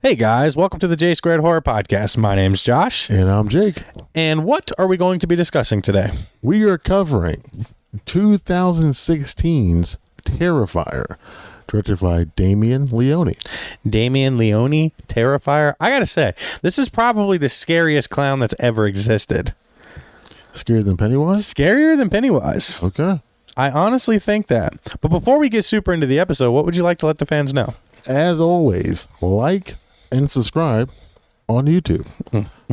Hey guys, welcome to the J Squared Horror Podcast. My name's Josh. And I'm Jake. And what are we going to be discussing today? We are covering 2016's Terrifier, directed by Damien Leone. Damien Leone, Terrifier. I gotta say, this is probably the scariest clown that's ever existed. Scarier than Pennywise? Scarier than Pennywise. Okay. I honestly think that. But before we get super into the episode, what would you like to let the fans know? As always, like and subscribe on YouTube.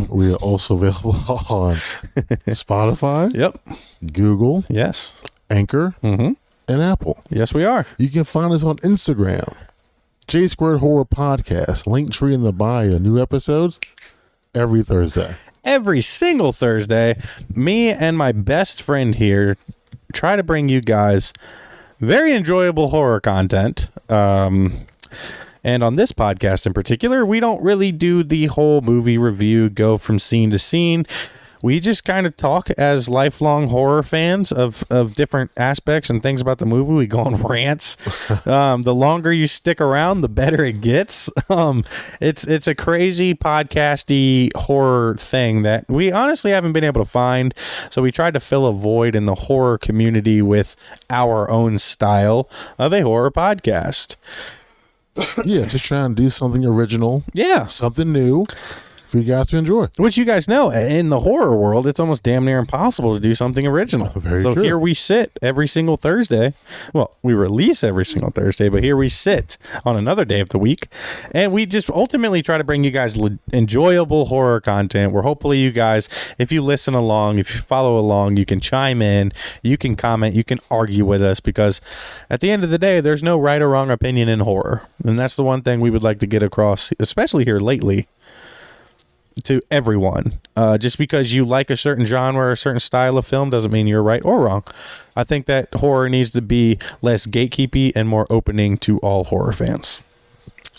We are also available on Spotify, Yep. Google, Yes. Anchor, and Apple. Yes, we are. You can find us on Instagram, J Squared Horror Podcast. Link tree in the bio. New episodes every Thursday. Every single Thursday, me and my best friend here try to bring you guys very enjoyable horror content. And on this podcast in particular, we don't really do the whole movie review, go from scene to scene. We just kind of talk as lifelong horror fans of different aspects and things about the movie. We go on rants. The longer you stick around, the better it gets. It's a crazy podcasty horror thing that we honestly haven't been able to find. So we tried to fill a void in the horror community with our own style of a horror podcast. Yeah, just trying to do something original. Yeah. Something new for you guys to enjoy. Which you guys know, in the horror world, it's almost damn near impossible to do something original. Very so true. Here we sit every single Thursday. Well, we release every single Thursday, but here we sit on another day of the week. And we just ultimately try to bring you guys enjoyable horror content where hopefully you guys, if you listen along, if you follow along, you can chime in, you can comment, you can argue with us, because at the end of the day, there's no right or wrong opinion in horror. And that's the one thing we would like to get across, especially here lately, to everyone. Just because you like a certain genre or a certain style of film doesn't mean you're right or wrong. I think that horror needs to be less gatekeepy and more opening to all horror fans.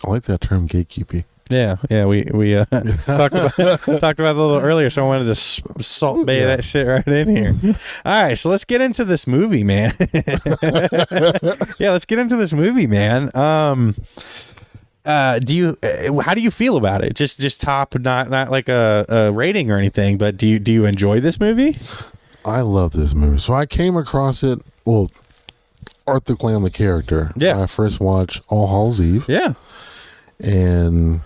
I like that term, gatekeepy. Yeah, we talked about it a little earlier, so I wanted to salt bay that shit right in here. All right, so let's get into this movie, man. Yeah, let's get into this movie, man. How do you feel about it? Just top, not like a rating or anything, but do you enjoy this movie? I love this movie. So I came across it, well, Arthur Clan, the character. Yeah. When I first watched All Hallows Eve. Yeah. And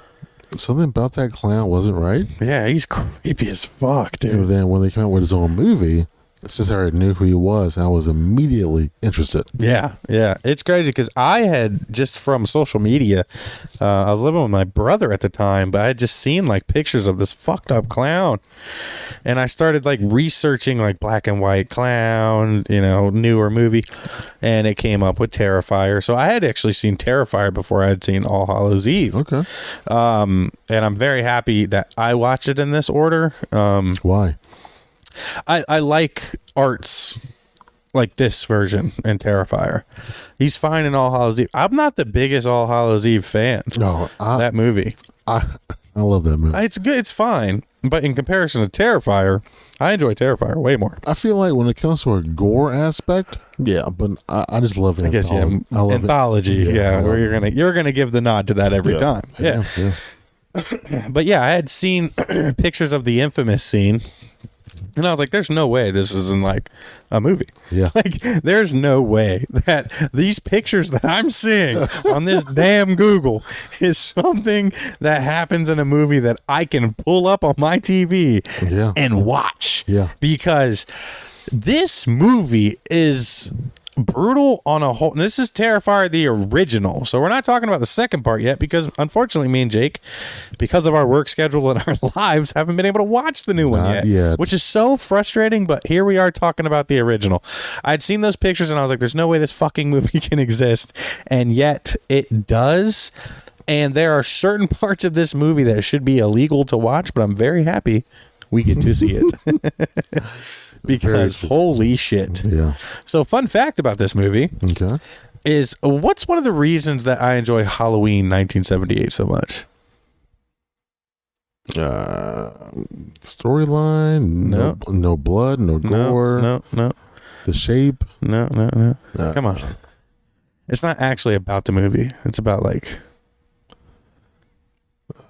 something about that clown wasn't right. Yeah, he's creepy as fuck, dude. And then when they came out with his own movie, since I already knew who he was, I was immediately interested. Yeah. It's crazy because I had just from social media, I was living with my brother at the time, but I had just seen like pictures of this fucked up clown. And I started like researching like black and white clown, newer movie. And it came up with Terrifier. So I had actually seen Terrifier before I had seen All Hallows Eve. Okay. And I'm very happy that I watched it in this order. Why? I like arts like this version in Terrifier. He's fine in All Hallows Eve. I'm not the biggest All Hallows Eve fan. No, that movie. I love that movie. It's good. It's fine. But in comparison to Terrifier, I enjoy Terrifier way more. I feel like when it comes to a gore aspect, yeah, but I just love it. I guess I love anthology. Yeah, where you're gonna give the nod to that every time. Yeah. But yeah, I had seen pictures of the infamous scene. And I was like, there's no way this isn't like a movie. Yeah. Like, there's no way that these pictures that I'm seeing on this damn Google is something that happens in a movie that I can pull up on my TV and watch. Yeah. Because this movie is brutal on a whole. This is Terrifier the original, so we're not talking about the second part yet, because unfortunately me and Jake, because of our work schedule and our lives, haven't been able to watch the new one yet, which is so frustrating. But here we are talking about the original. I'd seen those pictures and I was like, there's no way this fucking movie can exist, and yet it does. And there are certain parts of this movie that should be illegal to watch, but I'm very happy we get to see it. Because holy shit. Yeah. So fun fact about this movie is, what's one of the reasons that I enjoy Halloween 1978 so much? Storyline, no blood, no gore. No. The shape. No. Come on. It's not actually about the movie. It's about like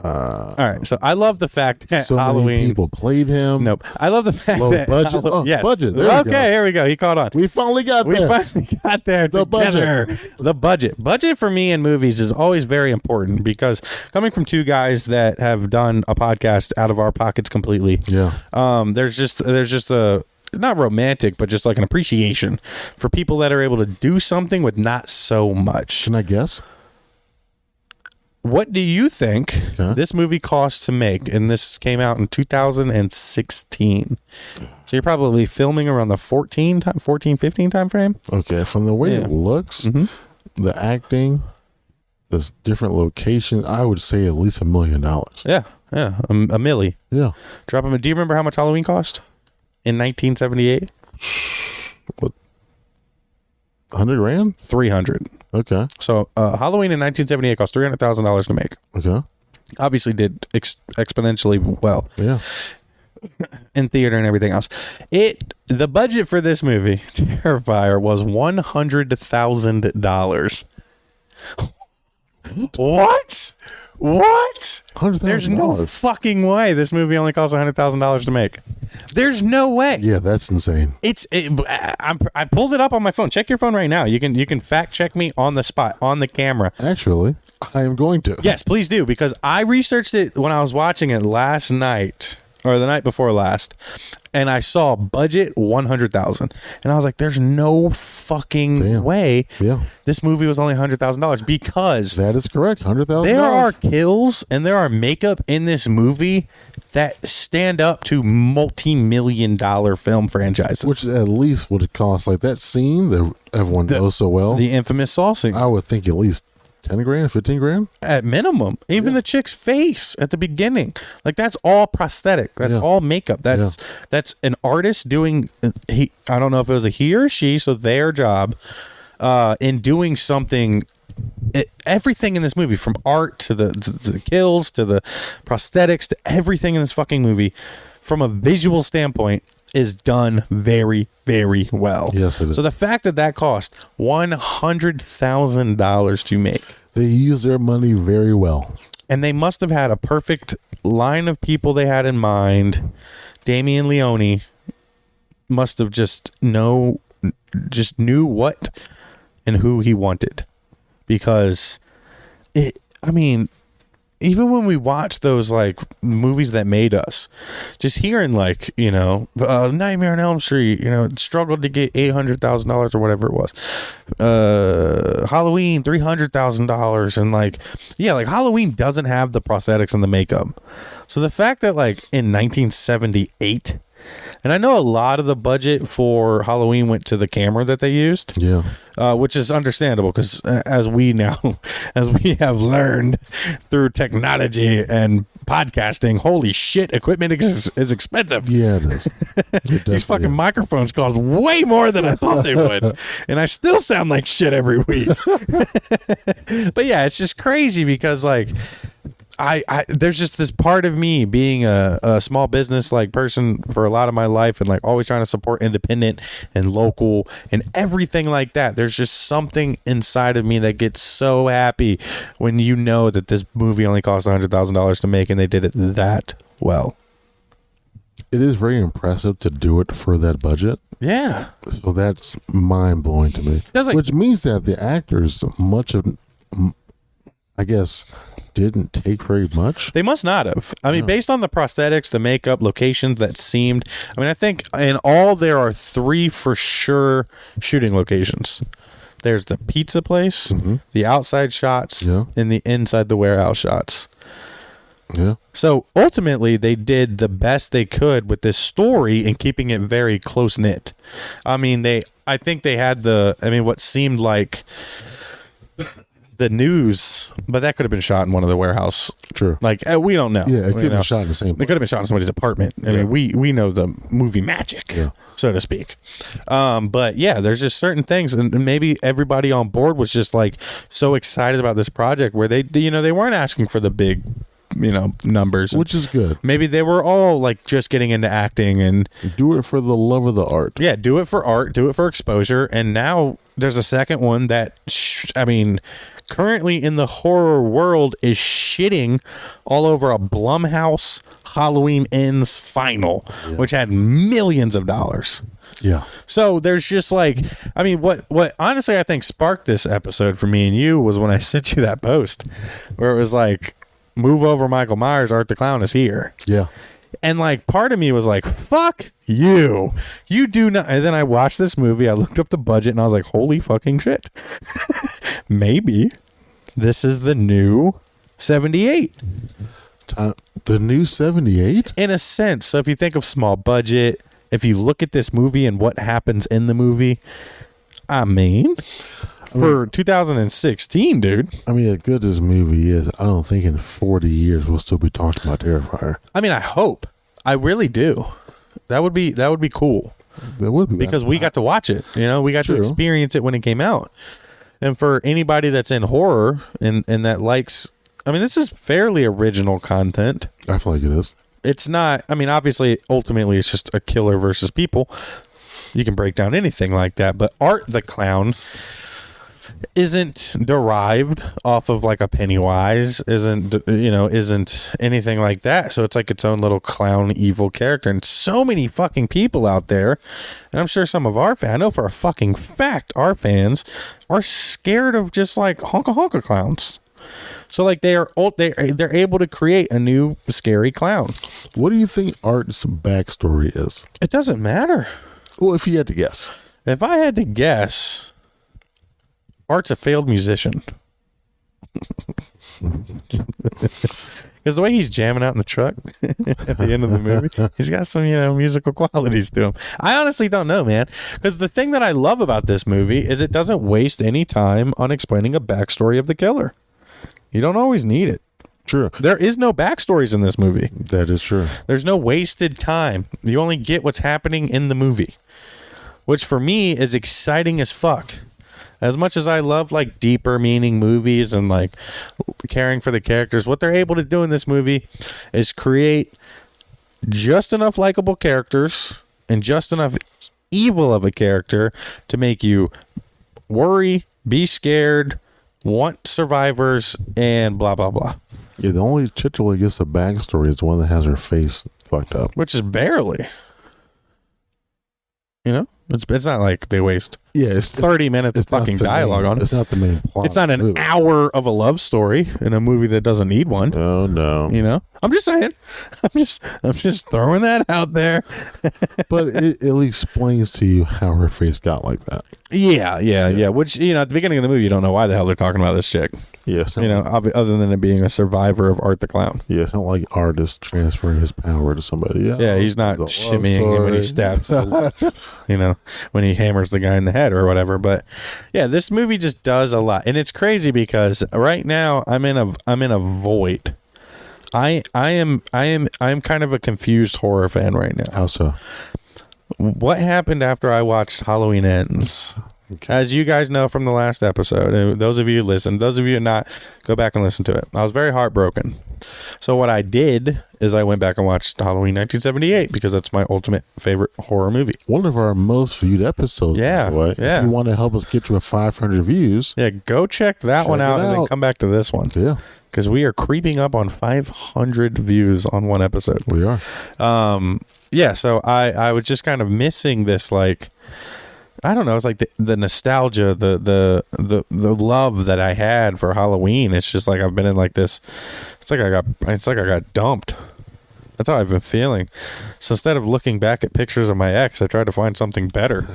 All right, so I love the fact that So Halloween. many people played him. Nope. I love the fact Low that budget. Budget. There we go. Here we go. He caught on. We finally got We there. finally got there The together. The budget for me in movies is always very important because coming from two guys that have done a podcast out of our pockets completely. Yeah. There's just a not romantic, but just like an appreciation for people that are able to do something with not so much. Can I guess? What do you think Okay. this movie cost to make? And this came out in 2016. So you're probably filming around the 15 time frame. Okay. From the way Yeah. it looks, Mm-hmm. the acting, the different locations, I would say at least $1 million. Yeah. A milli. Yeah. Drop him. Do you remember how much Halloween cost in 1978? 100 grand? 300. Okay. So Halloween in 1978 cost $300,000 to make. Okay. Obviously did exponentially well Yeah. in theater and everything else. The budget for this movie, Terrifier, was $100,000. What? $100,000. There's no fucking way this movie only cost $100,000 to make. There's no way. Yeah, that's insane. I pulled it up on my phone. Check your phone right now. You can fact check me on the spot on the camera. Actually, I am going to. Yes, please do, because I researched it when I was watching it last night or the night before last, and I saw budget 100,000, and I was like, "There's no fucking way Yeah. this movie was only $100,000 because That is correct. $100,000. there are kills and there are makeup in this movie that stand up to multi-million-dollar film franchises. Which at least would it cost, like that scene that everyone knows so well. The infamous Saw scene. I would think at least 10 grand, 15 grand. At minimum, even the chick's face at the beginning, like that's all prosthetic. That's all makeup. That's an artist doing. I don't know if it was a he or she. So their job in doing something. Everything in this movie, from art to the kills to the prosthetics to everything in this fucking movie, from a visual standpoint, is done very, very well. Yes, it is. So the fact that cost $100,000 to make. They use their money very well. And they must have had a perfect line of people they had in mind. Damien Leone must have just knew what and who he wanted. Because even when we watch those like movies that made us, just hearing like, Nightmare on Elm Street, struggled to get $800,000 or whatever it was. Halloween, $300,000. And like Halloween doesn't have the prosthetics and the makeup. So the fact that like in 1978, and I know a lot of the budget for Halloween went to the camera that they used. Yeah. Which is understandable because as we have learned through technology and podcasting, holy shit, equipment is expensive. Yeah, it is. These fucking microphones cost way more than I thought they would. And I still sound like shit every week. But yeah, it's just crazy because like, there's just this part of me being a small business like person for a lot of my life and like always trying to support independent and local and everything like that. There's just something inside of me that gets so happy when you know that this movie only cost $100,000 to make and they did it that well. It is very impressive to do it for that budget. Yeah. So that's mind blowing to me. Which means that the actors, I guess, didn't take very much. They must not have. I mean, based on the prosthetics, the makeup, locations that seemed. I mean, I think in all there are 3 for sure shooting locations. There's the pizza place, the outside shots, and the inside the warehouse shots. Yeah. So ultimately, they did the best they could with this story and keeping it very close knit. I mean, I think they had what seemed like the news, but that could have been shot in one of the warehouse. True. Like we don't know. Yeah, it could have been shot in the same place. It could have been shot in somebody's apartment. I mean, we know the movie magic, so to speak. But yeah, there's just certain things, and maybe everybody on board was just like so excited about this project where they weren't asking for the big, numbers, which is good. Maybe they were all like just getting into acting and do it for the love of the art. Yeah, do it for art, do it for exposure, and now there's a second one that, currently in the horror world is shitting all over a Blumhouse Halloween Ends final, which had millions of dollars. Yeah. So there's just like, I mean, what honestly I think sparked this episode for me and you was when I sent you that post where it was like, move over Michael Myers, Art the Clown is here. Yeah. And like part of me was like, fuck you. You do not. And then I watched this movie. I looked up the budget and I was like, holy fucking shit. Maybe this is the new 78. The new 78? In a sense. So if you think of small budget, if you look at this movie and what happens in the movie, I mean, for 2016, dude. I mean, as good as this movie is, I don't think in 40 years we'll still be talking about Terrifier. I mean, I hope. I really do. That would be cool. That would be because we got to watch it. You know, we got to experience it when it came out. And for anybody that's in horror and that likes, I mean, this is fairly original content. I feel like it is. It's not, I mean, obviously, ultimately, it's just a killer versus people. You can break down anything like that. But Art the Clown isn't derived off of like a Pennywise, isn't anything like that. So it's like its own little clown evil character. And so many fucking people out there, and I'm sure some of our fans, I know for a fucking fact, our fans are scared of just like honka clowns. So like they're able to create a new scary clown. What do you think Art's backstory is? It doesn't matter. Well, if you had to guess. If I had to guess, Art's a failed musician. Because the way he's jamming out in the truck at the end of the movie, he's got some, musical qualities to him. I honestly don't know, man. Because the thing that I love about this movie is it doesn't waste any time on explaining a backstory of the killer. You don't always need it. True. There is no backstories in this movie. That is true. There's no wasted time. You only get what's happening in the movie, which for me is exciting as fuck. As much as I love like deeper meaning movies and like caring for the characters, what they're able to do in this movie is create just enough likable characters and just enough evil of a character to make you worry, be scared, want survivors, and blah, blah, blah. Yeah, the only titular gets a backstory is the one that has her face fucked up. Which is barely. It's not like they waste it's 30 minutes of fucking dialogue on it. It's not the main plot. It's not an hour of a love story in a movie that doesn't need one. Oh, no. I'm just saying. I'm just throwing that out there. But it at least explains to you how her face got like that. Yeah. Which, at the beginning of the movie, you don't know why the hell they're talking about this chick. Yes. Other than it being a survor of Art the Clown. Yeah, it's not like Art is transferring his power to somebody else. Yeah, he's not shimmying him when he stabs, when he hammers the guy in the head or whatever. But yeah, this movie just does a lot, and it's crazy because right now I'm in a void. I am kind of a confused horror fan right now. How so? What happened after I watched Halloween Ends? Okay. As you guys know from the last episode, and those of you who listen, those of you who not, go back and listen to it. I was very heartbroken. So what I did is I went back and watched Halloween 1978 because that's my ultimate favorite horror movie. One of our most viewed episodes, yeah, by the way. Yeah. If you want to help us get to 500 views. Yeah, go check that one out and then come back to this one. Yeah. Because we are creeping up on 500 views on one episode. We are. Yeah, so I was just kind of missing this, like, I don't know, it's like the nostalgia, the love that I had for Halloween. It's just like I've been in like this, it's like I got dumped. That's how I've been feeling. So instead of looking back at pictures of my ex, I tried to find something better.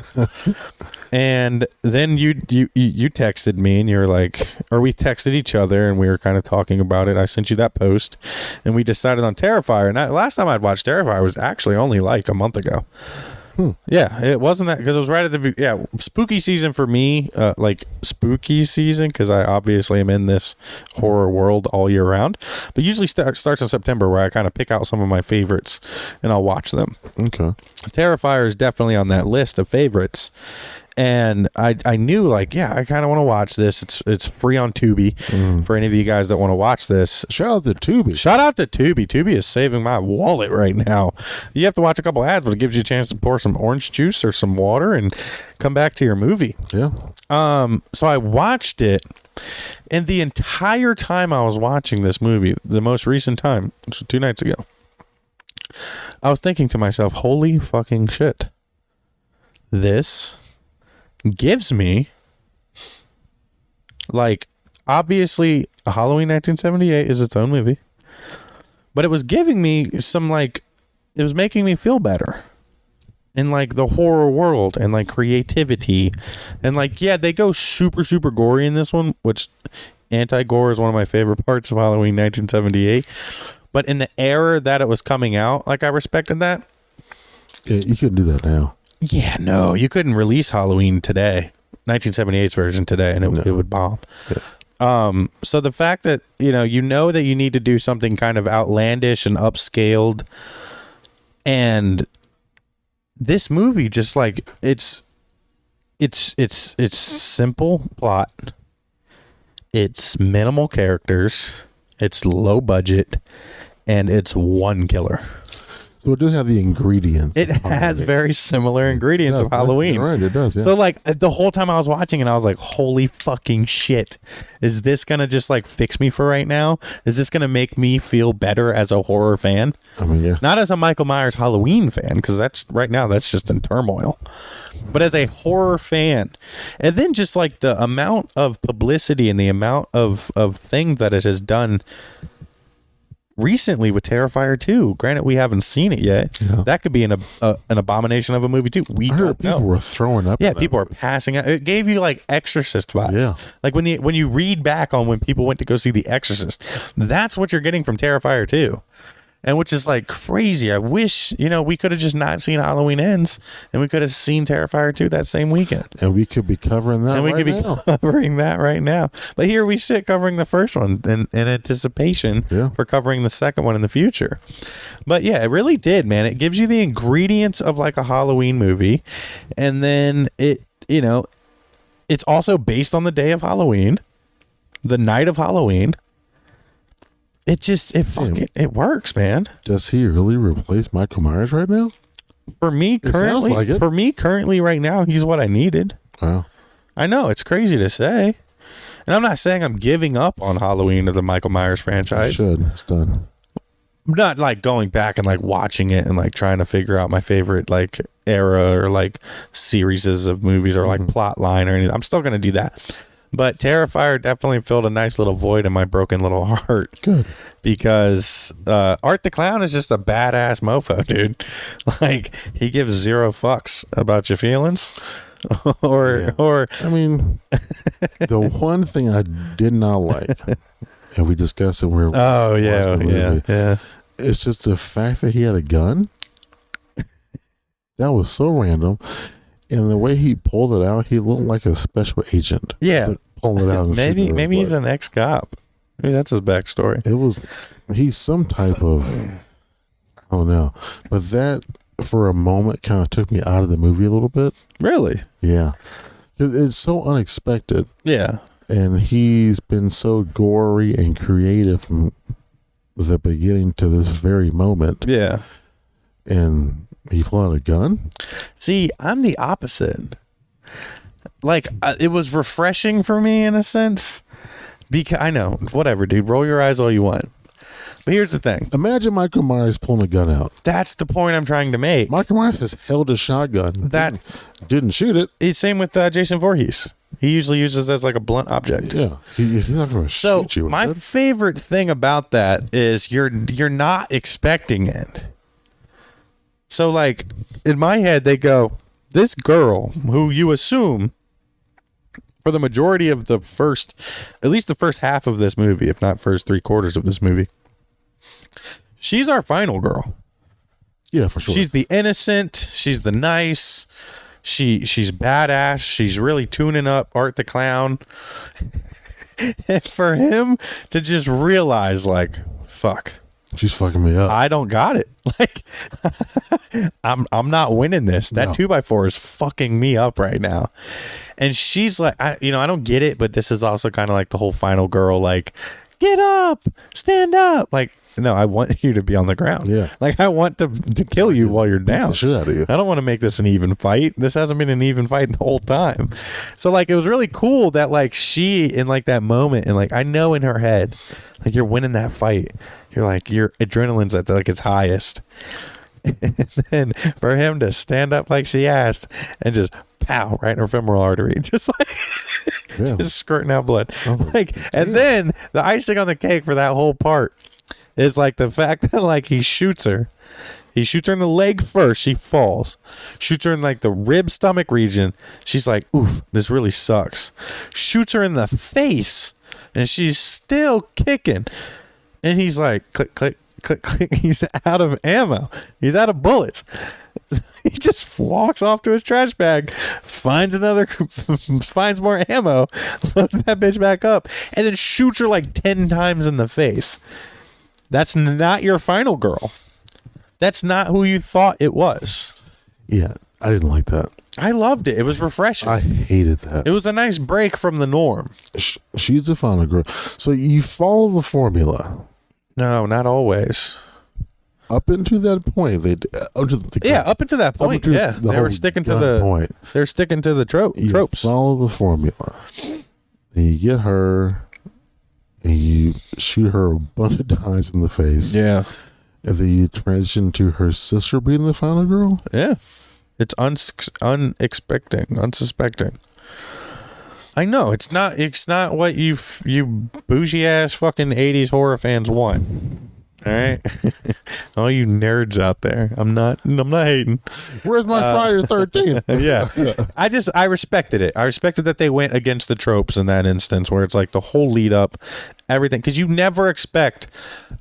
And then you texted me and you're like, or we texted each other and we were kind of talking about it. I sent you that post and we decided on Terrifier. And last time I'd watched Terrifier was actually only like a month ago. Yeah, it wasn't that, because it was right at the spooky season for me, like spooky season, because I obviously am in this horror world all year round, but usually starts in September, where I kind of pick out some of my favorites and I'll watch them. Okay. Terrifier is definitely on that list of favorites, And I knew, like, yeah, I kind of want to watch this. It's free on Tubi for any of you guys that want to watch this. Shout out to Tubi. Shout out to Tubi. Tubi is saving my wallet right now. You have to watch a couple ads, but it gives you a chance to pour some orange juice or some water and come back to your movie. Yeah. So I watched it, and the entire time I was watching this movie, the most recent time, which was 2 nights ago, I was thinking to myself, holy fucking shit. This gives me, like, obviously Halloween 1978 is its own movie, but it was giving me some, like, it was making me feel better in, like, the horror world and, like, creativity. And, like, yeah, they go super, super gory in this one, which anti-gore is one of my favorite parts of Halloween 1978. But in the era that it was coming out, like, I respected that. Yeah, you couldn't do that now. Yeah, no, you couldn't release Halloween today, 1978's version today, and it would bomb. Yeah. So the fact that, you know that you need to do something kind of outlandish and upscaled, and this movie just, like, it's simple plot, it's minimal characters, it's low budget, and it's one killer. So it does have the ingredients. It has very similar ingredients of Halloween. You're right, it does. Yeah. So, like, the whole time I was watching it, I was like, holy fucking shit. Is this going to just, like, fix me for right now? Is this going to make me feel better as a horror fan? I mean, yeah. Not as a Michael Myers Halloween fan, because that's just in turmoil. But as a horror fan. And then just, like, the amount of publicity and the amount of things that it has done recently with Terrifier 2. Granted, we haven't seen it yet. Yeah. That could be an abomination of a movie too. We don't know. People were throwing up. Yeah, people are passing out. It gave you, like, Exorcist vibes. Yeah. Like when you read back on when people went to go see The Exorcist, that's what you're getting from Terrifier 2. And which is, like, crazy. I wish, we could have just not seen Halloween Ends, and we could have seen Terrifier 2 that same weekend. And we could be covering that covering that right now. But here we sit covering the first one in anticipation for covering the second one in the future. But yeah, it really did, man. It gives you the ingredients of, like, a Halloween movie. And then it's also based on the day of Halloween, the night of Halloween. It works, man. Does he really replace Michael Myers right now? For me, currently right now, he's what I needed. Wow. I know, it's crazy to say. And I'm not saying I'm giving up on Halloween or the Michael Myers franchise. You should. It's done. I'm not, like, going back and, like, watching it and, like, trying to figure out my favorite, like, era or, like, series of movies or, like, plot line or anything. I'm still going to do that. But Terrifier definitely filled a nice little void in my broken little heart. Good. Because Art the Clown is just a badass mofo, dude. Like, he gives zero fucks about your feelings. or I mean, the one thing I did not like, and we discussed it when we were watching the movie, yeah. It's just the fact that he had a gun. That was so random. And the way he pulled it out, he looked like a special agent. Yeah. Like pulling it out. Maybe he's an ex-cop. Maybe that's his backstory. He's some type of, I don't know. But that, for a moment, kind of took me out of the movie a little bit. Really? Yeah. It's so unexpected. Yeah. And he's been so gory and creative from the beginning to this very moment. Yeah. And he pulled out a gun? See, I'm the opposite. Like, it was refreshing for me in a sense. Because I know, whatever, dude. Roll your eyes all you want. But here's the thing. Imagine Michael Myers pulling a gun out. That's the point I'm trying to make. Michael Myers has held a shotgun. Didn't shoot it. It's same with Jason Voorhees. He usually uses it as, like, a blunt object. Yeah, he's not going to shoot you. So my favorite thing about that is you're not expecting it. So, like, in my head, they go, this girl who you assume for the majority of at least the first half of this movie, if not first 3/4 of this movie, she's our final girl. Yeah, for sure. She's the innocent. She's the nice. She's badass. She's really tuning up Art the Clown. And for him to just realize, like, fuck. She's fucking me up. I don't got it. Like, I'm not winning this. That 2x4 is fucking me up right now. And she's like, I don't get it, but this is also kind of like the whole final girl, like, get up, stand up. Like, no, I want you to be on the ground. Yeah. Like, I want to kill you while you're down. Beat the shit out of you. I don't want to make this an even fight. This hasn't been an even fight the whole time. So, like, it was really cool that, like, she, in, like, that moment, and, like, I know in her head, like, you're winning that fight. You're like, your adrenaline's at, like, its highest. And then for him to stand up like she asked and just pow right in her femoral artery, just like just squirting out blood. And then the icing on the cake for that whole part is like the fact that like he shoots her in the leg first, she falls, shoots her in like the rib stomach region, she's like, oof, this really sucks, shoots her in the face and she's still kicking, and he's like, click click click click, he's out of ammo, he's out of bullets. He just walks off to his trash bag, finds more ammo, loads that bitch back up, and then shoots her like 10 times in the face. That's not your final girl. That's not who you thought it was. Yeah, I didn't like that. I loved it. It was refreshing. I hated that. It was a nice break from the norm. She's the final girl. So you follow the formula. No, not always. Up into that point, up until that point, they were sticking to the point. They're sticking to the tropes. You follow the formula. And you get her, and you shoot her a bunch of times in the face. Yeah, and then you transition to her sister being the final girl. Yeah, it's unsuspecting. I know it's not what you bougie ass fucking 80s horror fans want. All right, all you nerds out there. I'm not hating. Where's my Friday the 13th? Yeah, I respected it. I respected that they went against the tropes in that instance, where it's like the whole lead up, everything, because you never expect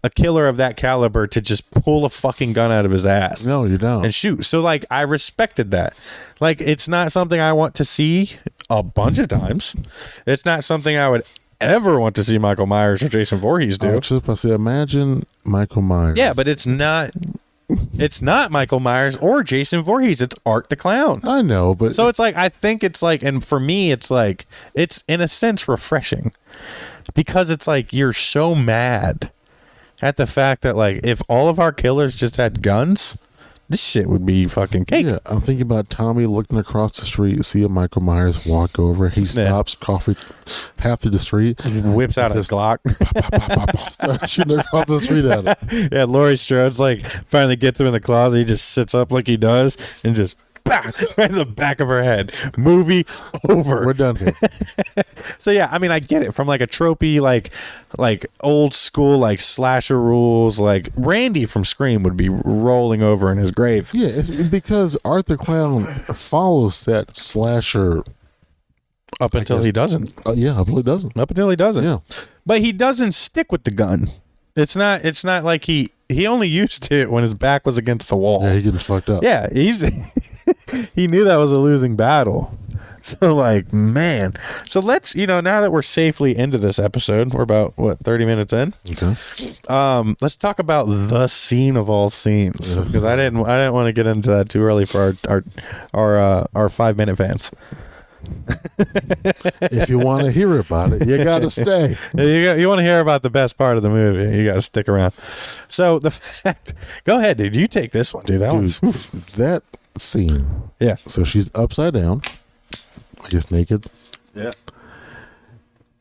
a killer of that caliber to just pull a fucking gun out of his ass. No, you don't. And shoot. So like, I respected that. Like, it's not something I want to see a bunch of times. It's not something I would ever want to see Michael Myers or Jason Voorhees do. I was just about to say, imagine Michael Myers. Yeah, but it's not Michael Myers or Jason Voorhees. It's Art the Clown. I know, but so it's like, I think it's like, and for me, it's like, it's in a sense refreshing, because it's like, you're so mad at the fact that like, if all of our killers just had guns, this shit would be fucking cake. Yeah, I'm thinking about Tommy looking across the street, see a Michael Myers walk over. He stops, coffee half through the street, whips out a Glock, starts shooting across the street at him. Yeah, Laurie Strode's like finally gets him in the closet. He just sits up like he does and just right in the back of her head. Movie over. We're done here. So yeah, I mean, I get it from like a tropey, like old school, like slasher rules. Like Randy from Scream would be rolling over in his grave. Yeah, it's because Art the Clown follows that slasher up until he doesn't. Up until he doesn't. Yeah, but he doesn't stick with the gun. It's not like he only used it when his back was against the wall. Yeah, he gets fucked up. Yeah, he knew that was a losing battle. So like, man. So let's, now that we're safely into this episode, we're about 30 minutes in. Okay. Let's talk about the scene of all scenes, because I didn't want to get into that too early for our 5-minute fans. If you want to hear about it, you got to stay. You want to hear about the best part of the movie, you got to stick around. So go ahead, dude. You take this one, dude. That scene. Yeah. So she's upside down, I guess naked. Yeah.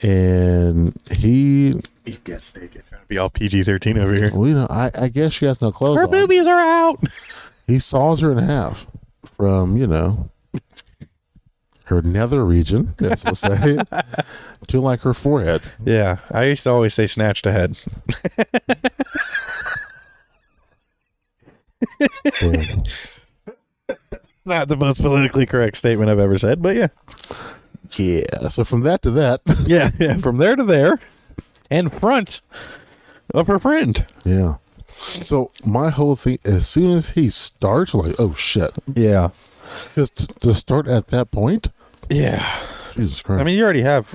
And he gets naked, trying to be all PG-13 over here. Well, I guess she has no clothes on. Her boobies are out. He saws her in half from, her nether region, as we'll say, to like her forehead. Yeah, I used to always say snatched a head. Not the most politically correct statement I've ever said, but yeah. Yeah, so from that to that. yeah, from there to there, and front of her friend. Yeah. So my whole thing, as soon as he starts, like, oh shit. Yeah. Just to start at that point? Yeah. Jesus Christ. I mean, you already have,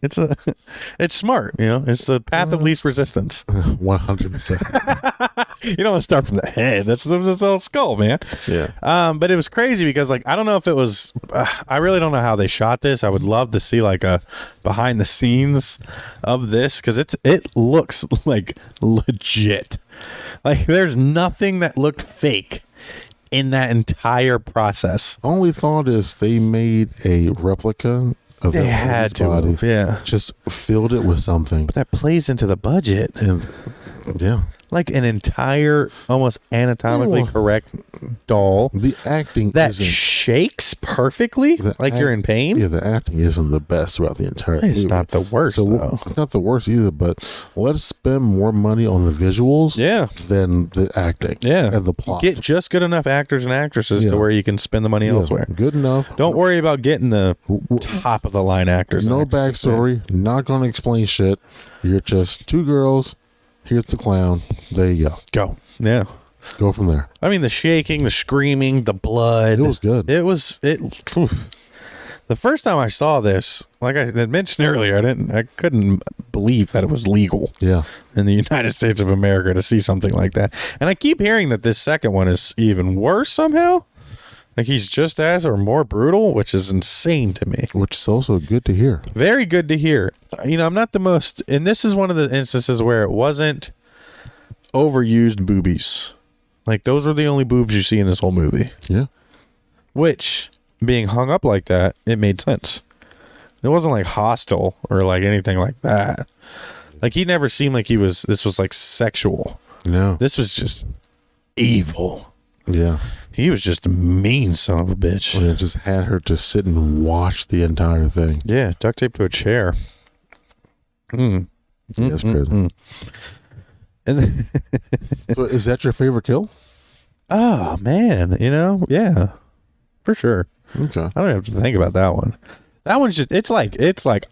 It's smart, you know. It's the path of least resistance. 100%. You don't want to start from the head. That's the skull, man. Yeah. But it was crazy because, like, I don't know if it was. I really don't know how they shot this. I would love to see like a behind the scenes of this because it looks like legit. Like, there's nothing that looked fake in that entire process. Only thought is they made a replica of They that had woman's to, yeah. Just filled it with something. But that plays into the budget. And yeah. Like an entire, almost anatomically Well, correct doll the acting that isn't shakes perfectly, like you're in pain. Yeah, the acting isn't the best throughout the entire movie. It's not the worst, So though. it's not the worst either, but let's spend more money on the visuals Yeah. than the acting. Yeah. And the plot. Get just good enough actors and actresses Yeah. to where you can spend the money Yeah, elsewhere. good enough. Don't worry about getting the top of the line actors. No and actresses. backstory. Not going to explain shit. You're just two girls. Here's the clown. There you go. Go. Yeah. Go from there. I mean, the shaking, the screaming, the blood. It was good. The first time I saw this, like I had mentioned earlier, I couldn't believe that it was legal Yeah. in the United States of America to see something like that. And I keep hearing that this second one is even worse somehow. Like he's just as or more brutal, which is insane to me. Which is also good to hear. Very good to hear. You know, I'm not the most, and this is one of the instances where it wasn't overused boobies. Like those are the only boobs you see in this whole movie. Yeah. Which, being hung up like that, it made sense. It wasn't like hostile or like anything like that. Like he never seemed like this was like sexual. No. This was just evil. Yeah. He was just a mean son of a bitch. And it just had her to sit and watch the entire thing. Yeah, duct tape to a chair. Yeah, that's crazy. And then, So is that your favorite kill? oh man, you know, yeah, for sure. Okay. I don't have to think about that one. That one's just it's like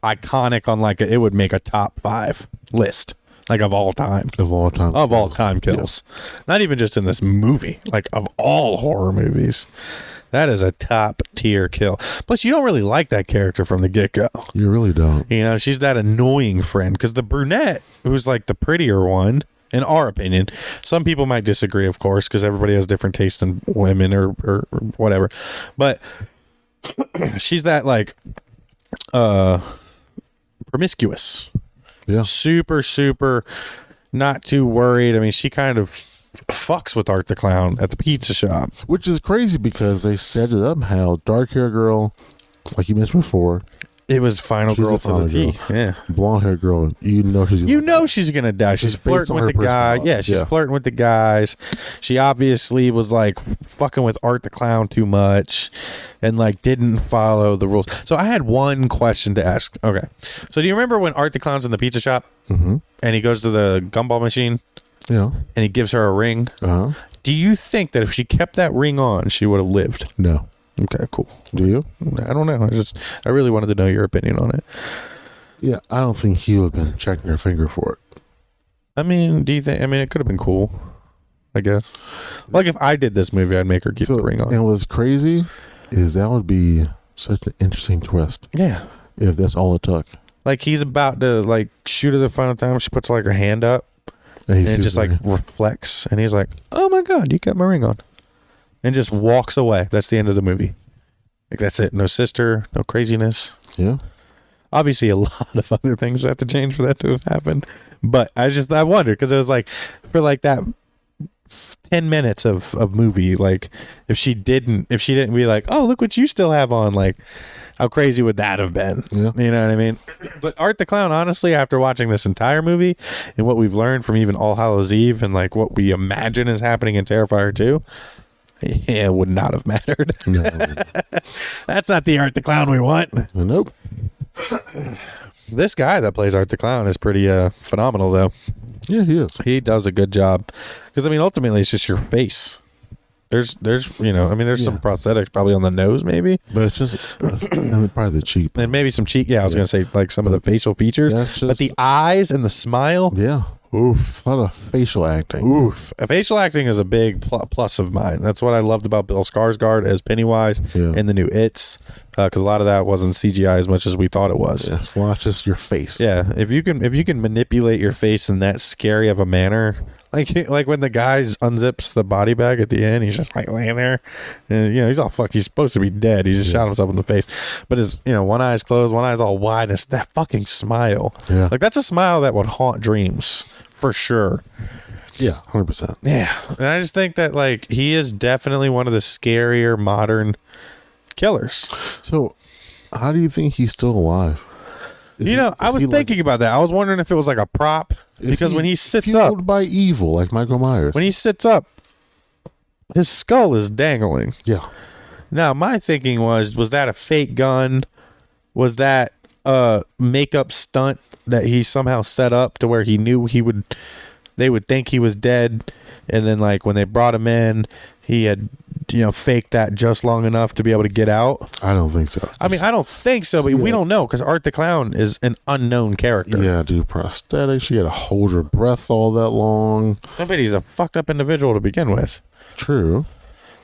iconic on like it would make a top 5 list, like of all time. Of all time. Of all time kills. Not even just in this movie, like of all horror movies. That is a top tier kill. Plus, you don't really like that character from the get go. You really don't. You know, she's that annoying friend because the brunette, who's like the prettier one, in our opinion, some people might disagree, of course, because everybody has different tastes in women or whatever. But she's that like promiscuous. Yeah. Super, super not too worried. I mean, she kind of fucks with Art the Clown at the pizza shop. Which is crazy because they set it up how dark hair girl, like you mentioned before, It was final She's girl the to the final T. girl. Yeah. blonde hair girl, you know she's You know she's gonna die. She's Just based flirting on with her the guy. personality. Yeah, she's Yeah. flirting with the guys. She obviously was like fucking with Art the Clown too much and like didn't follow the rules. So I had one question to ask. Okay. So do you remember when Art the Clown's in the pizza shop and he goes to the gumball machine Yeah. and he gives her a ring? Uh-huh. Do you think that if she kept that ring on, she would have lived? No. Okay, cool. Do you? I don't know. I really wanted to know your opinion on it. Yeah, I don't think he would have been checking her finger for it. I mean, do you think? I mean, it could have been cool. I guess. Like if I did this movie, I'd make her keep the ring on. And what's crazy is that would be such an interesting twist Yeah. if that's all it took. Like he's about to like shoot her the final time. She puts like her hand up And, he and it sees just the like ring. reflects, and he's like, "Oh my god, you got my ring on," and just walks away. That's the end of the movie. Like that's it. No sister, no craziness. Yeah. Obviously, a lot of other things have to change for that to have happened. But I wondered because it was like for like that 10 minutes of movie, like if she didn't be like, oh, look what you still have on, like how crazy would that have been? Yeah. You know what I mean? But Art the Clown, honestly, after watching this entire movie and what we've learned from even All Hallows Eve and like what we imagine is happening in Terrifier 2, yeah, it would not have mattered. No. That's not the Art the Clown we want. Nope. This guy that plays Art the Clown is pretty phenomenal, though. Yeah, he is. He does a good job because I mean, ultimately, it's just your face. There's you know, I mean, there's some prosthetics probably on the nose, maybe, But it's just probably the cheek. and maybe some cheek. Yeah, I was gonna say like some of the facial features, That's but just- the eyes and the smile. Yeah. Oof. A lot of facial acting. Oof. Facial acting is a big plus of mine. That's what I loved about Bill Skarsgård as Pennywise in the new It's, because a lot of that wasn't CGI as much as we thought it was. Yeah, it's not just your face. Yeah, if you can manipulate your face in that scary of a manner, like when the guy unzips the body bag at the end, he's just like laying there, and he's all fucked. He's supposed to be dead. He just shot himself in the face, but his one eye's closed, one eye's all wide. It's that fucking smile. Yeah, like that's a smile that would haunt dreams for sure. Yeah, 100%. Yeah, and I just think that like he is definitely one of the scarier modern killers. So, how do you think he's still alive? I was thinking about that. I was wondering if it was like a prop, because when he sits fueled up by evil, like Michael Myers. when he sits up, his skull is dangling. Yeah. Now, my thinking was that a fake gun? Was that a makeup stunt that he somehow set up to where he knew they would think he was dead, and then like when they brought him in, he had faked that just long enough to be able to get out? I don't think so. I mean, I don't think so, but we don't know, because Art the Clown is an unknown character. Yeah, dude, prosthetics. You had to hold your breath all that long. I bet he's a fucked up individual to begin with. True.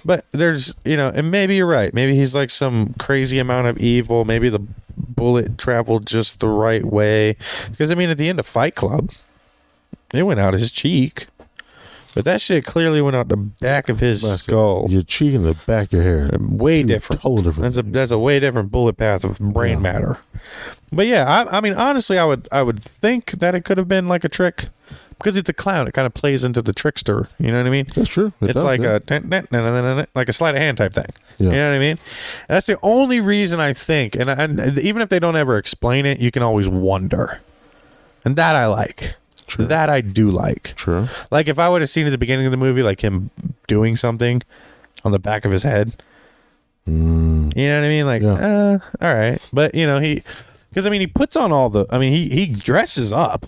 But there's, and maybe you're right. Maybe he's like some crazy amount of evil. Maybe the bullet traveled just the right way. Because, I mean, at the end of Fight Club, it went out his cheek. But that shit clearly went out the back of his skull. Your cheek and the back of your hair. Way different. Totally different. That's a way different bullet path of brain matter. But yeah, I mean, honestly, I would think that it could have been like a trick. Because it's a clown, it kind of plays into the trickster. You know what I mean? That's true. It's like a sleight of hand type thing. Yeah. You know what I mean? That's the only reason I think. And even if they don't ever explain it, you can always wonder. And that I like. True. That I do like. True. Like if I would have seen at the beginning of the movie, like him doing something on the back of his head. You know what I mean? Like, all right. But, he puts on he dresses up.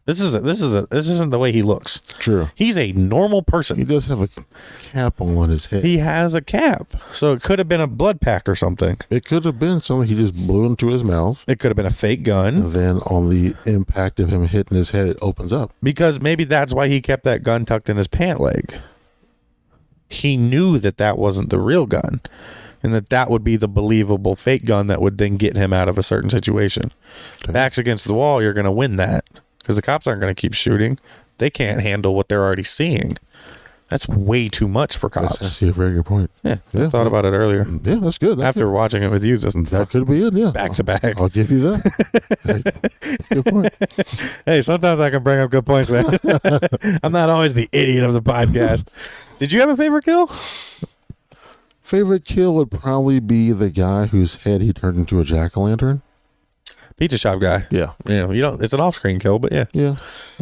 This isn't the way he looks. True. He's a normal person. He does have a cap on his head. He has a cap. So it could have been a blood pack or something. It could have been something he just blew into his mouth. It could have been a fake gun. And then on the impact of him hitting his head, it opens up. Because maybe that's why he kept that gun tucked in his pant leg. He knew that wasn't the real gun. And that would be the believable fake gun that would then get him out of a certain situation. Okay. Backs against the wall, you're going to win that. Because the cops aren't going to keep shooting. They can't handle what they're already seeing. That's way too much for cops. That's a very good point. Yeah, I thought about it earlier. Yeah, that's good. After watching it with you. That could be it, yeah. Back to back. I'll give you that. That's a good point. Hey, sometimes I can bring up good points, man. I'm not always the idiot of the podcast. Did you have a favorite kill? Favorite kill would probably be the guy whose head he turned into a jack-o'-lantern. Pizza shop guy. Yeah. Yeah. It's an off-screen kill, but yeah. Yeah.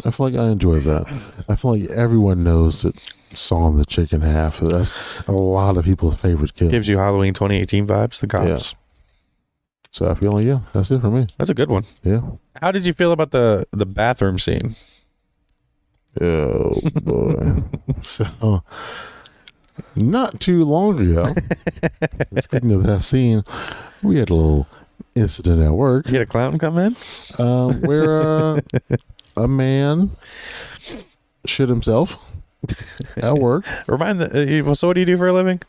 I feel like I enjoy that. I feel like everyone knows that sawing the chicken half. That's a lot of people's favorite kill. Gives you Halloween 2018 vibes, the cops. Yeah. So I feel like, that's it for me. That's a good one. Yeah. How did you feel about the bathroom scene? Oh, boy. So, not too long ago, speaking of that scene, we had a little incident at work. You had a clown come in? Where a man shit himself at work. So what do you do for a living?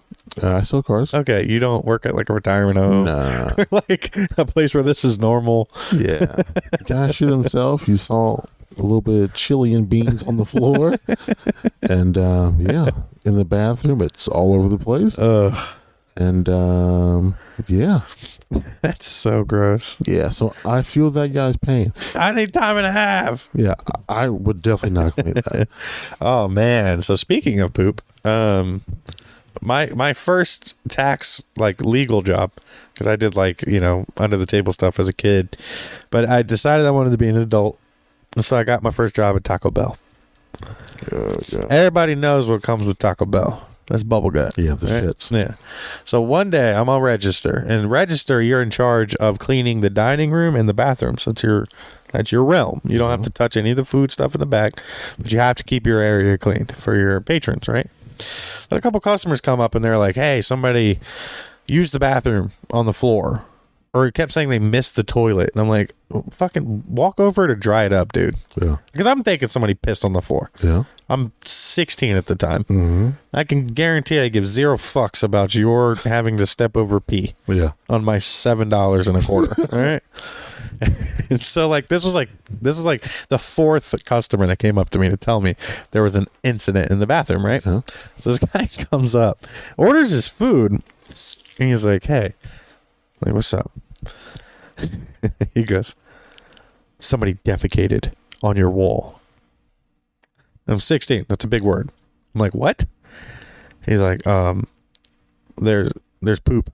I sell cars. Okay, you don't work at like a retirement home? Nah. Like a place where this is normal? Yeah. Guy shit himself. You saw a little bit of chili and beans on the floor. And in the bathroom, it's all over the place. And that's so gross. Yeah, so I feel that guy's pain. I need time and a half. Yeah, I would definitely not clean that. Oh man. So speaking of poop, my first tax legal job, because I did under the table stuff as a kid, but I decided I wanted to be an adult, so I got my first job at Taco Bell. Everybody knows what comes with Taco Bell. That's bubble gut. Yeah, the shits. Yeah. So one day I'm on register, and register, you're in charge of cleaning the dining room and the bathroom. So that's your realm. You don't have to touch any of the food stuff in the back, but you have to keep your area clean for your patrons, right? But a couple customers come up and they're like, "Hey, somebody used the bathroom on the floor or kept saying they missed the toilet. And I'm like, fucking walk over to dry it up, dude. Yeah. Because I'm thinking somebody pissed on the floor. Yeah. I'm 16 at the time. Mm-hmm. I can guarantee I give zero fucks about your having to step over pee on my $7.25. All right. And so like this is like the fourth customer that came up to me to tell me there was an incident in the bathroom, right? Yeah. So this guy comes up, orders his food, and he's like, "Hey, like, what's up?" He goes, "Somebody defecated on your wall." I'm 16. That's a big word. I'm like, "What?" He's like, there's poop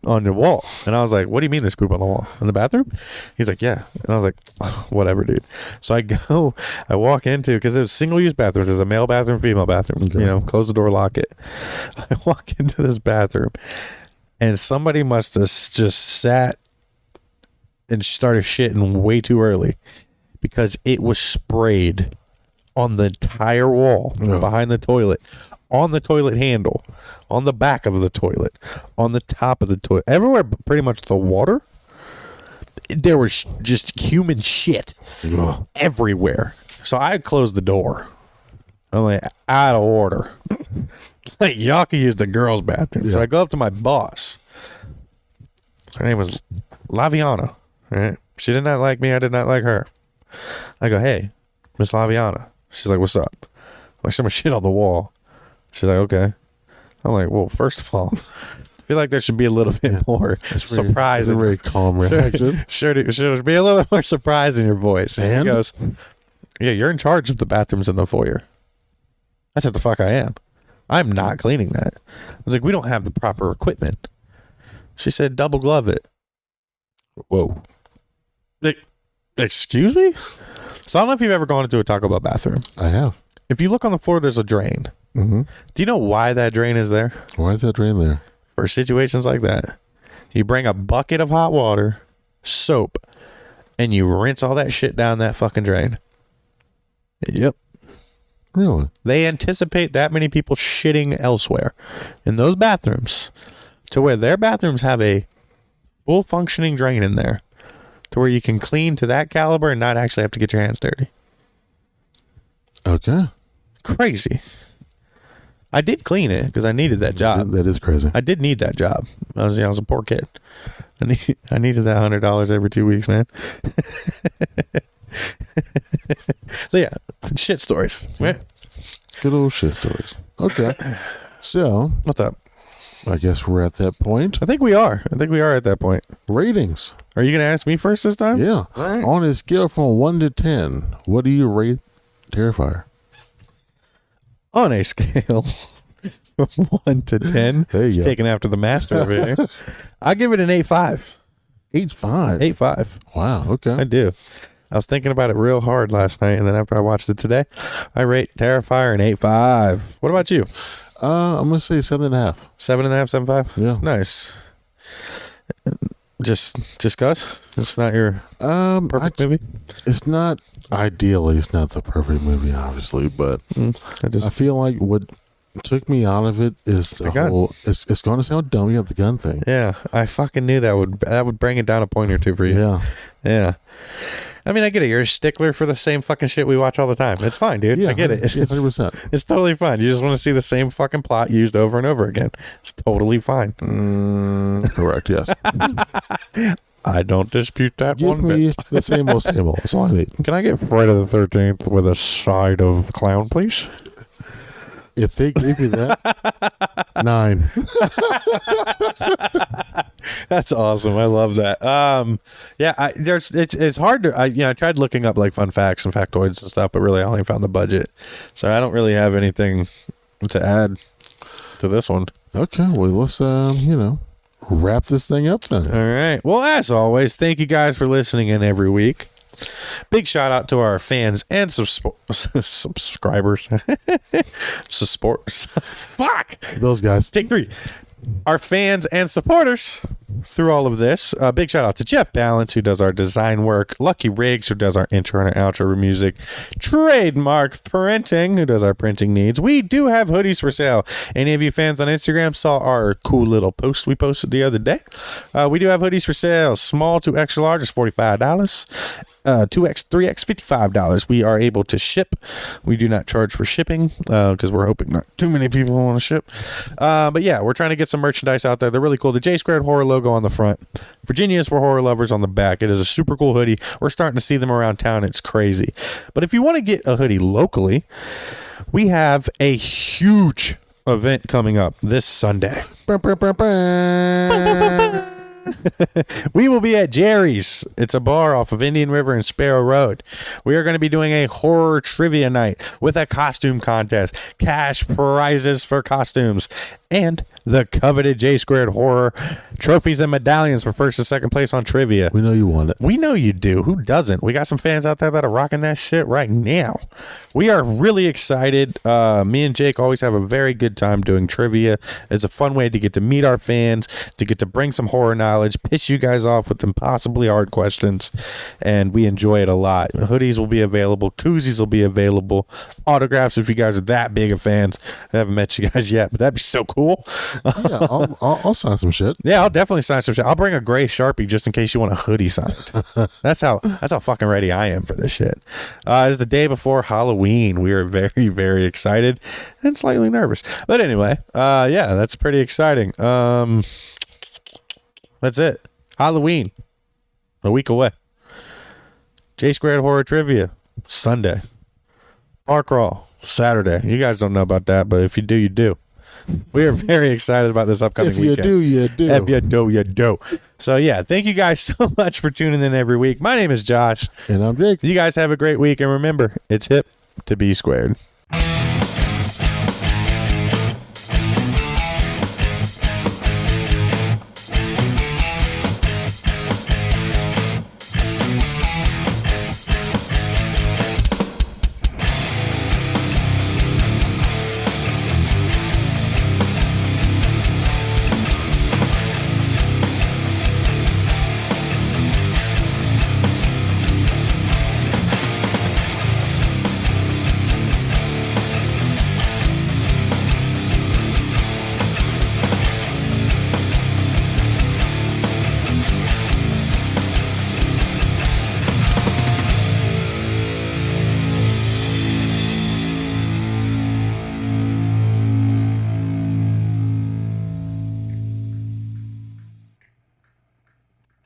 on your wall." And I was like, "What do you mean there's poop on the wall? In the bathroom?" He's like, "Yeah." And I was like, oh, whatever, dude. So I walk into, because there's single-use bathrooms. There's a male bathroom, female bathroom. Okay. You know, close the door, lock it. I walk into this bathroom, and somebody must have just sat and started shitting way too early, because it was sprayed on the entire wall behind the toilet, on the toilet handle, on the back of the toilet, on the top of the toilet, everywhere but pretty much the water. There was just human shit everywhere. So I closed the door. I'm like, out of order. Like, y'all can use the girls' bathroom. Yeah. So I go up to my boss. Her name was Laviana. Right? She did not like me. I did not like her. I go, "Hey, Miss Laviana." She's like, "What's up?" I'm like, "Some shit on the wall." She's like, "Okay." I'm like, "Well, first of all, I feel like there should be a little bit more surprise." That's a very calm reaction. Should be a little bit more surprise in your voice. And he goes, "Yeah, you're in charge of the bathrooms in the foyer." I said, "The fuck I am. I'm not cleaning that." I was like, "We don't have the proper equipment." She said, "Double glove it." Whoa. Like, excuse me? So I don't know if you've ever gone into a Taco Bell bathroom. I have. If you look on the floor, there's a drain. Mm-hmm. Do you know why that drain is there? Why is that drain there? For situations like that. You bring a bucket of hot water, soap, and you rinse all that shit down that fucking drain. Yep. Really? They anticipate that many people shitting elsewhere in those bathrooms, to where their bathrooms have a full functioning drain in there, to where you can clean to that caliber and not actually have to get your hands dirty. Okay. Crazy. I did clean it because I needed that job. That is crazy. I did need that job. I was a poor kid. I needed that $100 every 2 weeks, man. So yeah, shit stories. Yeah. Good old shit stories. Okay. So What's up? I guess we're at that point. I think we are at that point. Ratings. Are you going to ask me first this time? Yeah. Right. On a scale from 1 to 10, what do you rate Terrifier? On a scale from 1 to 10, There you it's go. taken after the master over here. I give it an 8.5. 8.5. 8.5. Wow. Okay. I do. I was thinking about it real hard last night, and then after I watched it today, I rate Terrifier an 8.5. What about you? I'm gonna say 7.5. 7.5, 7.5? Yeah. Nice. Just cause it's not your perfect movie. It's not ideally. It's not the perfect movie, obviously, but I feel like what took me out of it is the whole. It's going to sound dumb. You have the gun thing. Yeah, I fucking knew that would bring it down a point or two for you. Yeah. I mean, I get it. You're a stickler for the same fucking shit we watch all the time. It's fine, dude. Yeah, I get it. 100%. It's totally fine. You just want to see the same fucking plot used over and over again. It's totally fine. Correct. Yes. I don't dispute that Give one me bit. the same old, same old. That's all I need. Can I get Friday the 13th with a side of clown, please? If they gave me that, 9. That's awesome. I love that. Yeah, it's hard to. I tried looking up like fun facts and factoids and stuff, but really I only found the budget, so I don't really have anything to add to this one. Okay, well let's wrap this thing up then. All right. Well, as always, thank you guys for listening in every week. Big shout out to our fans and subscribers. Fuck. Those guys. Take 3. Our fans and supporters. through all of this, big shout out to Jeff Balance, who does our design work, Lucky Riggs, who does our intro and outro music, Trademark Printing, who does our printing needs. We do have hoodies for sale. Any of you fans on Instagram saw our cool little post we posted the other day. We do have hoodies for sale. Small to extra large is $45. 2X, 3X, $55. We are able to ship. We do not charge for shipping because we're hoping not too many people want to ship. But yeah, we're trying to get some merchandise out there. They're really cool. The J Squared Horror logo on the front. Virginia is for horror lovers on the back. It is a super cool hoodie. We're starting to see them around town. It's crazy. But if you want to get a hoodie locally, we have a huge event coming up this Sunday. We will be at Jerry's. It's a bar off of Indian River and Sparrow Road. We are going to be doing a horror trivia night with a costume contest, cash prizes for costumes, and the coveted J Squared Horror trophies and medallions for first and second place on trivia. We know you want it. We know you do. Who doesn't? We got some fans out there that are rocking that shit right now. We are really excited. Me and Jake always have a very good time doing trivia. It's a fun way to get to meet our fans, to get to bring some horror knowledge, piss you guys off with impossibly hard questions, and we enjoy it a lot. Hoodies will be available. Koozies will be available. Autographs if you guys are that big of fans. I haven't met you guys yet, but that'd be so cool. Yeah, I'll sign some shit. Yeah, I'll definitely sign some shit. I'll bring a gray Sharpie just in case you want a hoodie signed. That's how fucking ready I am for this shit. It's the day before Halloween. We are very, very excited and slightly nervous. But anyway, yeah, that's pretty exciting. That's it. Halloween. A week away. J Squared Horror Trivia. Sunday. Park Crawl. Saturday. You guys don't know about that, but if you do, you do. We are very excited about this upcoming weekend. If you do, you do. If you do, you do. So, yeah, thank you guys so much for tuning in every week. My name is Josh. And I'm Jake. You guys have a great week. And remember, it's hip to be squared.